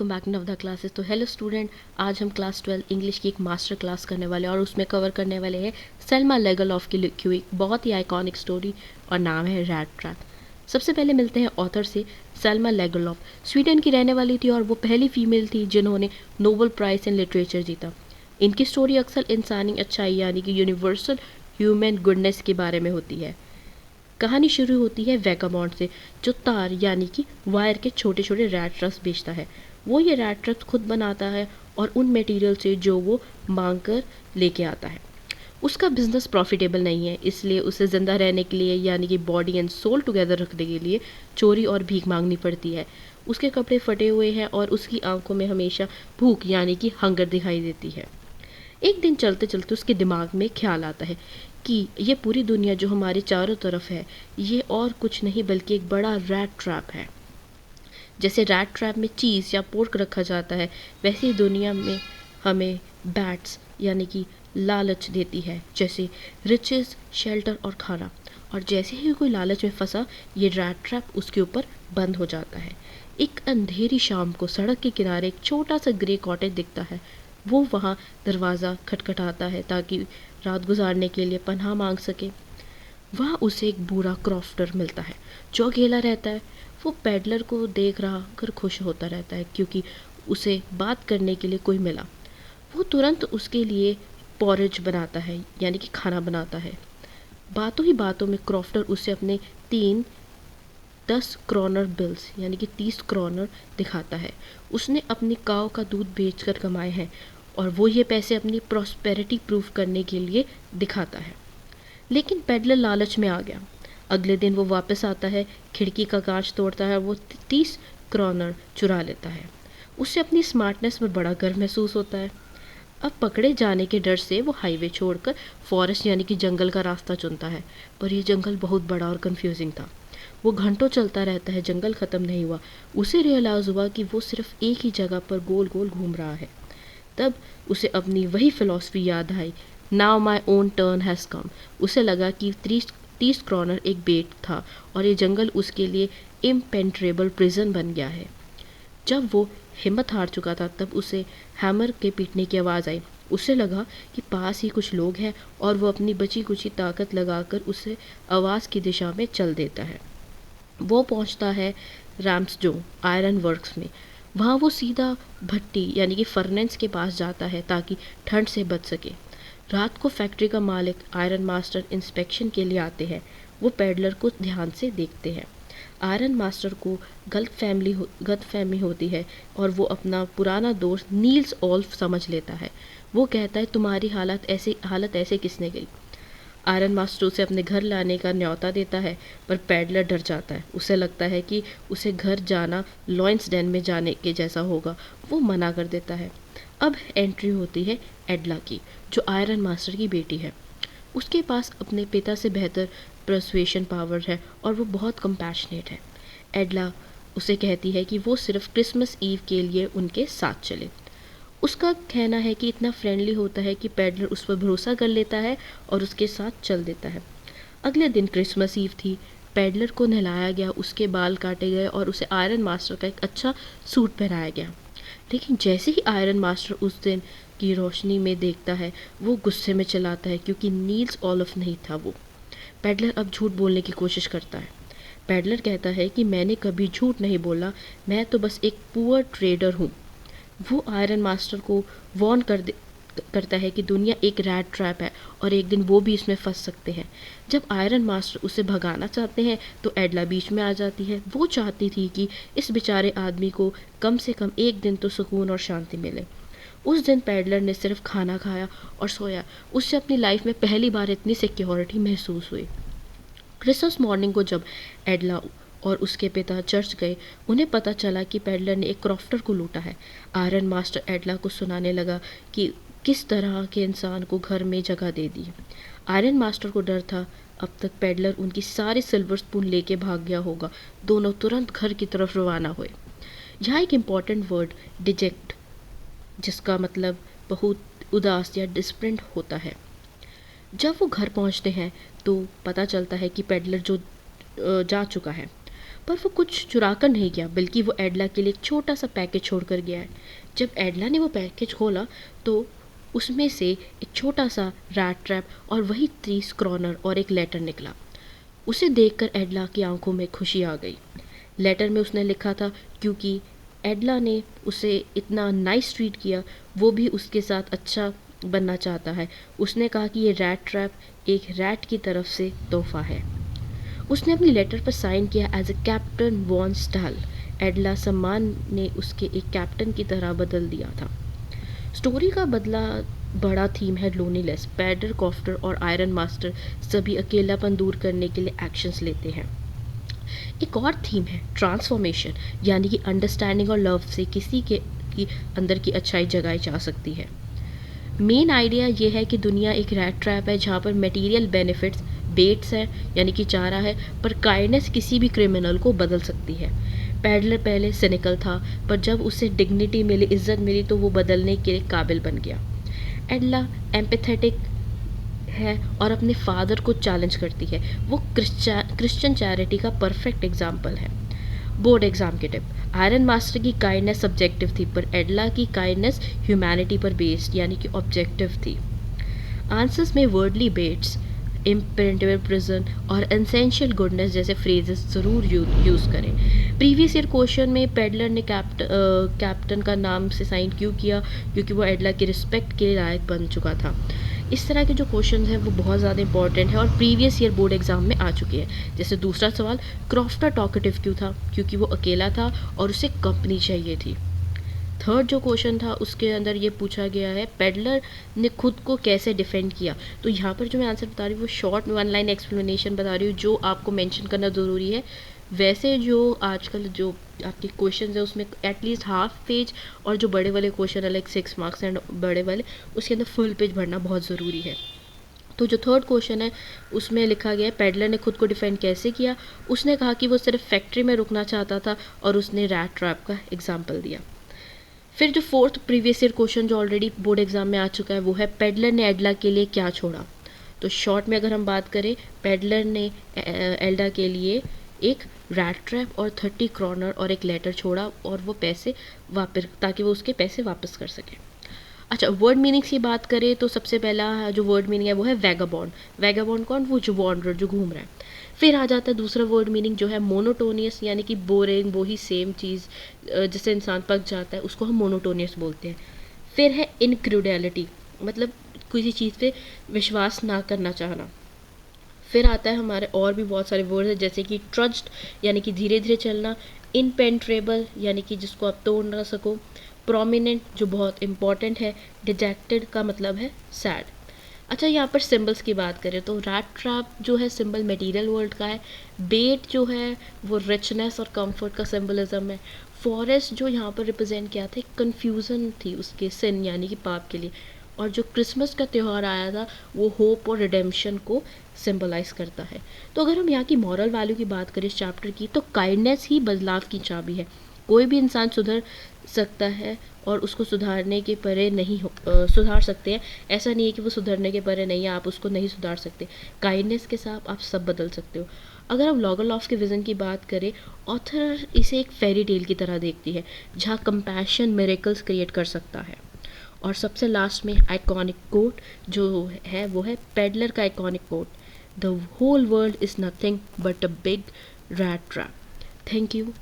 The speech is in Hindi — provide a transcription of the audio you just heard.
Welcome back in the classes. तो हेलो स्टूडेंट, आज हम क्लास 12 इंग्लिश की एक मास्टर क्लास करने वाले हैं और उसमें कवर करने वाले हैं सेल्मा लेगरलॉफ की लिखी हुई एक बहुत ही आइकॉनिक स्टोरी और नाम है रैट ट्रैप। सबसे पहले मिलते हैं ऑथर से। सेल्मा लेगरलॉफ स्वीडन की रहने वाली थी और वो पहली फीमेल थी जिन्होंने नोबेल प्राइज़ इन लिटरेचर जीता। इनकी स्टोरी अक्सर इंसानी अच्छाई यानी कि यूनिवर्सल ह्यूमन गुडनेस के बारे में होती है। कहानी शुरू होती है वैगाबॉन्ड से, जो तार यानी कि वायर के छोटे छोटे रैट ट्रक्स बेचता है। वो ये रैट ट्रक्स खुद बनाता है और उन मटेरियल से जो वो मांग कर लेके आता है। उसका बिजनेस प्रॉफिटेबल नहीं है, इसलिए उसे ज़िंदा रहने के लिए यानी कि बॉडी एंड सोल टुगेदर रखने के लिए चोरी और भीख मांगनी पड़ती है। उसके कपड़े फटे हुए हैं और उसकी आंखों में हमेशा भूख यानी कि हंगर दिखाई देती है। एक दिन चलते चलते उसके दिमाग में ख्याल आता है कि ये पूरी दुनिया जो हमारे चारों तरफ है, ये और कुछ नहीं बल्कि एक बड़ा रैट ट्रैप है। जैसे रैट ट्रैप में चीज़ या पोर्क रखा जाता है, वैसे ही दुनिया में हमें बैट्स यानी कि लालच देती है, जैसे रिचेस, शेल्टर और खाना। और जैसे ही कोई लालच में फंसा, ये रैट ट्रैप उसके ऊपर बंद हो जाता है। एक अंधेरी शाम को सड़क के किनारे एक छोटा सा ग्रे कॉटेज दिखता है। वो वहाँ दरवाज़ा खटखटाता है ताकि रात गुजारने के लिए पनाह मांग सके। वहाँ उसे एक बूढ़ा क्रॉफ्टर मिलता है जो अकेला रहता है। वो पैडलर को देख रहा कर खुश होता रहता है क्योंकि उसे बात करने के लिए कोई मिला। वो तुरंत उसके लिए पॉरेज बनाता है यानी कि खाना बनाता है। बातों ही बातों में क्रॉफ्टर उसे अपने 10 क्रोनर बिल्स यानी कि 30 क्रोनर दिखाता है। उसने अपनी काव का दूध बेचकर कमाए हैं और वो ये पैसे अपनी प्रॉस्पेरिटी प्रूफ करने के लिए दिखाता है। लेकिन पेडलर लालच में आ गया। अगले दिन वो वापस आता है, खिड़की का कांच तोड़ता है, वो 30 क्रोनर चुरा लेता है। उसे अपनी स्मार्टनेस पर बड़ा गर्व महसूस होता है। अब पकड़े जाने के डर से वो हाईवे छोड़कर फॉरेस्ट यानी कि जंगल का रास्ता चुनता है, पर यह जंगल बहुत बड़ा और कंफ्यूजिंग था। वो घंटों चलता रहता है, जंगल ख़त्म नहीं हुआ। उसे रियलाइज़ हुआ कि वो सिर्फ एक ही जगह पर गोल गोल घूम रहा है। तब उसे अपनी वही फ़िलॉसफी याद आई, now my own turn has come. उसे लगा कि 30 क्रोनर एक बेट था और ये जंगल उसके लिए इम्पेंट्रेबल प्रिजन बन गया है। जब वो हिम्मत हार चुका था, तब उसे हैमर के पीटने की आवाज़ आई। उसे लगा कि पास ही कुछ लोग हैं और वो अपनी बची कुची ताकत लगाकर उसे आवाज़ की दिशा में चल देता है। वो पहुंचता है रैम्सजो आयरन वर्क्स में। वहाँ वो सीधा भट्टी यानी कि फर्नेस के पास जाता है ताकि ठंड से बच सके। रात को फैक्ट्री का मालिक आयरन मास्टर इंस्पेक्शन के लिए आते हैं। वो पैडलर को ध्यान से देखते हैं। आयरन मास्टर को गलतफहमी होती है और वो अपना पुराना दोस्त नील्स ओल्फ समझ लेता है। वो कहता है, तुम्हारी हालत ऐसे किसने गई। आयरन मास्टर उसे अपने घर लाने का न्योता देता है, पर पैडलर डर जाता है। उसे लगता है कि उसे घर जाना लॉयंस डेन में जाने के जैसा होगा। वो मना कर देता है। अब एंट्री होती है एडला की, जो आयरन मास्टर की बेटी है। उसके पास अपने पिता से बेहतर परसुएशन पावर है और वो बहुत कंपैशनेट है। एडला उसे कहती है कि वो सिर्फ क्रिसमस ईव के लिए उनके साथ चले। उसका कहना है कि इतना फ्रेंडली होता है कि पैडलर उस पर भरोसा कर लेता है और उसके साथ चल देता है। अगले दिन क्रिसमस ईव थी। पैडलर को नहलाया गया, उसके बाल काटे गए और उसे आयरन मास्टर का एक अच्छा सूट पहनाया गया। लेकिन जैसे ही आयरन मास्टर उस दिन की रोशनी में देखता है, वो गुस्से में चलाता है क्योंकि नील्स ओल्फ नहीं था वो। पैडलर अब झूठ बोलने की कोशिश करता है। पैडलर कहता है कि मैंने कभी झूठ नहीं बोला, मैं तो बस एक पुअर ट्रेडर हूँ। वो आयरन मास्टर को वार्न करता है कि दुनिया एक रैट ट्रैप है और एक दिन वो भी इसमें फंस सकते हैं। जब आयरन मास्टर उसे भगाना चाहते हैं तो एडला बीच में आ जाती है। वो चाहती थी कि इस बेचारे आदमी को कम से कम एक दिन तो सुकून और शांति मिले। उस दिन पैडलर ने सिर्फ खाना खाया और सोया। उससे अपनी लाइफ में पहली बार इतनी सिक्योरिटी महसूस हुई। क्रिसमस मॉर्निंग को जब एडला और उसके पिता चर्च गए, उन्हें पता चला कि पैडलर ने एक क्रॉफ्टर को लूटा है। आयरन मास्टर एडला को सुनाने लगा कि किस तरह के इंसान को घर में जगह दे दी। आयरन मास्टर को डर था अब तक पैडलर उनकी सारी सिल्वर स्पून लेके भाग गया होगा। दोनों तुरंत घर की तरफ रवाना हुए। यहाँ एक इम्पॉर्टेंट वर्ड डिजेक्ट, जिसका मतलब बहुत उदास या डिस्परेंट होता है। जब वो घर पहुंचते हैं तो पता चलता है कि पैडलर जा चुका है, पर वो कुछ चुरा कर नहीं गया, बल्कि वो एडला के लिए एक छोटा सा पैकेज छोड़ कर गया है। जब एडला ने वो पैकेज खोला तो उसमें से एक छोटा सा रैट ट्रैप और वही 30 क्रॉनर और एक लेटर निकला। उसे देखकर एडला की आंखों में खुशी आ गई। लेटर में उसने लिखा था, क्योंकि एडला ने उसे इतना नाइस ट्रीट किया, वो भी उसके साथ अच्छा बनना चाहता है। उसने कहा कि ये रैट ट्रैप एक रैट की तरफ से तोहफा है। उसने अपनी लेटर पर साइन किया as a captain von Stahl. एडला सम्मान ने उसके एक कैप्टन की तरह बदल दिया था। स्टोरी का बदला बड़ा थीम है लोनीनेस। पैडर, कॉफ्टर और आयरन मास्टर सभी अकेलापन दूर करने के लिए एक्शंस लेते हैं। एक और थीम है ट्रांसफॉर्मेशन, यानी कि अंडरस्टैंडिंग और लव से किसी के की अंदर की अच्छाई जगाई जा सकती है। मेन आइडिया ये है कि दुनिया एक रैट ट्रैप है जहाँ पर मटेरियल बेनिफिट्स बेट्स है, यानी कि चारा है, पर काइंडनेस किसी भी क्रिमिनल को बदल सकती है। पैडलर पहले सिनिकल था, पर जब उसे डिग्निटी मिली, इज्जत मिली, तो वो बदलने के काबिल बन गया। एडला एम्पैथेटिक है और अपने फादर को चैलेंज करती है। वो क्रिश्चियन चैरिटी का परफेक्ट एग्जाम्पल है। बोर्ड एग्जाम के टिप। आयरन मास्टर की काइंडनेस सब्जेक्टिव थी, पर एडला की काइंडनेस ह्यूमैनिटी पर बेस्ड यानी कि ऑब्जेक्टिव थी। आंसर्स में वर्डली बेट्स, इम्पेरेटिव प्रिजन और एसेंशियल गुडनेस जैसे फ्रेजेस ज़रूर यूज़ करें। प्रीवियस ईयर क्वेश्चन में पेडलर ने कैप्टन का नाम से साइन क्यों किया, क्योंकि वो एडला की रिस्पेक्ट के लायक बन चुका था। इस तरह के जो क्वेश्चन हैं वो बहुत ज़्यादा इंपॉर्टेंट है और प्रीवियस ईयर बोर्ड एग्जाम में आ चुके हैं। जैसे दूसरा सवाल, क्रॉफ्टर टॉकेटिव क्यों था, क्योंकि वो अकेला था और उसे कंपनी चाहिए थी। थर्ड जो क्वेश्चन था उसके अंदर ये पूछा गया है, पेडलर ने खुद को कैसे डिफेंड किया। तो यहाँ पर जो मैं आंसर बता रही हूँ वो शॉर्ट 1 लाइन एक्सप्लेनेशन बता रही हूँ, जो आपको मेंशन करना ज़रूरी है। वैसे जो आजकल जो आपके क्वेश्चन है उसमें एटलीस्ट हाफ पेज, और जो बड़े वाले क्वेश्चन अलग 6 मार्क्स एंड बड़े वाले, उसके अंदर फुल पेज भरना बहुत ज़रूरी है। तो जो थर्ड क्वेश्चन है उसमें लिखा गया है, पेडलर ने खुद को डिफेंड कैसे किया। उसने कहा कि वो सिर्फ फैक्ट्री में रुकना चाहता था और उसने रैट ट्रैप का एग्जाम्पल दिया। फिर जो फोर्थ प्रीवियस ईयर क्वेश्चन जो ऑलरेडी बोर्ड एग्जाम में आ चुका है वो है, पेडलर ने एडला के लिए क्या छोड़ा। तो शॉर्ट में अगर हम बात करें, पेडलर ने एल्डा के लिए एक रैट ट्रैप और 30 क्रॉनर और एक लेटर छोड़ा, और वो पैसे वापस, ताकि वो उसके पैसे वापस कर सके। अच्छा, वर्ड मीनिंग्स की बात करें तो सबसे पहला जो वर्ड मीनिंग है वो है वैगाबॉन्ड। वैगाबॉन्ड कौन, वो जो वॉन्डरर, जो घूम रहा है। फिर आ जाता है दूसरा वर्ड मीनिंग जो है मोनोटोनियस, यानी कि बोरिंग, वही सेम चीज़ जिससे इंसान पक जाता है, उसको हम मोनोटोनियस बोलते हैं। फिर है इनक्रेडुअलिटी, मतलब किसी चीज़ पे विश्वास ना करना चाहना। फिर आता है हमारे और भी बहुत सारे वर्ड हैं, जैसे कि ट्रस्ट, यानी कि धीरे धीरे चलना। इनपेंट्रेबल, यानी कि जिसको आप तोड़ ना सको। प्रोमिनेंट, जो बहुत इंपॉर्टेंट है। डिजेक्टेड का मतलब है सैड। अच्छा, यहाँ पर सिंबल्स की बात करें तो रैट ट्रैप जो है सिंबल मटेरियल वर्ल्ड का है। बेट जो है वो रिचनेस और कंफर्ट का सिंबलिज्म है। फॉरेस्ट जो यहाँ पर रिप्रेजेंट किया था, कन्फ्यूज़न थी उसके, सिन यानी कि पाप के लिए। और जो क्रिसमस का त्यौहार आया था वो होप और रिडेम्पशन को सिंबलाइज करता है। तो अगर हम यहाँ की मॉरल वैल्यू की बात करें इस चैप्टर की, तो काइंडनेस ही बदलाव की चाबी है। कोई भी इंसान सुधर सकता है और उसको सुधारने के परे नहीं सुधार सकते हैं। ऐसा नहीं है कि वो सुधरने के परे नहीं है, आप उसको नहीं सुधार सकते। काइंडनेस के साथ आप सब बदल सकते हो। अगर हम लॉगरलॉफ के विज़न की बात करें, ऑथर इसे एक फेरी टेल की तरह देखती है जहाँ कंपैशन मिरेकल्स क्रिएट कर सकता है। और सबसे लास्ट में आइकॉनिक कोट जो है वो है पेडलर का iconic quote, the whole world is nothing but a big rat trap. Thank you.